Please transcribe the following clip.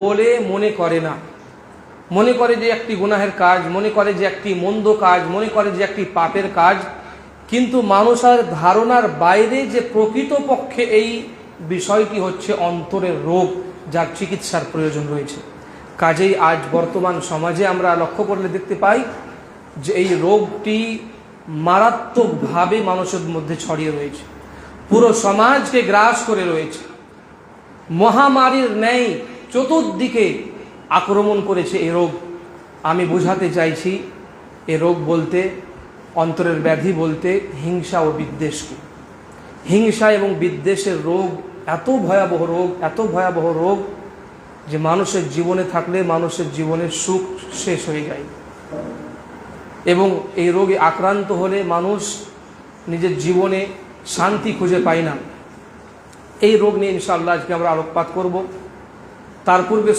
বলে মনে করে না, মনে করে যে একটি গুনাহের কাজ, মনে করে যে একটি মন্দ কাজ, মনে করে যে একটি পাপের কাজ। কিন্তু মানুষের ধারণার বাইরে যে প্রকৃতপক্ষে এই বিষয়টি হচ্ছে অন্তরের রোগ, যার চিকিৎসার প্রয়োজন রয়েছে। কাজেই আজ বর্তমান সমাজে আমরা লক্ষ্য করলে দেখতে পাই যে এই রোগটি মারাত্মকভাবে মানুষের মধ্যে ছড়িয়ে রয়েছে, পুরো সমাজকে গ্রাস করে রয়েছে, মহামারীর ন্যায় চতুর্দিকে আক্রমণ করেছে এই রোগ। আমি বোঝাতে চাইছি এ রোগ বলতে, অন্তরের ব্যাধি বলতে হিংসা ও বিদ্বেষকে। হিংসা এবং বিদ্বেষের রোগ এত ভয়াবহ রোগ, এত ভয়াবহ রোগ যে মানুষের জীবনে থাকলে মানুষের জীবনের সুখ শেষ হয়ে যায়, এবং এই রোগে আক্রান্ত হলে মানুষ নিজের জীবনে শান্তি খুঁজে পায় না। এই রোগ নিয়ে ইনশাআল্লাহ আজকে আমরা আলোকপাত করব। তার পূর্বে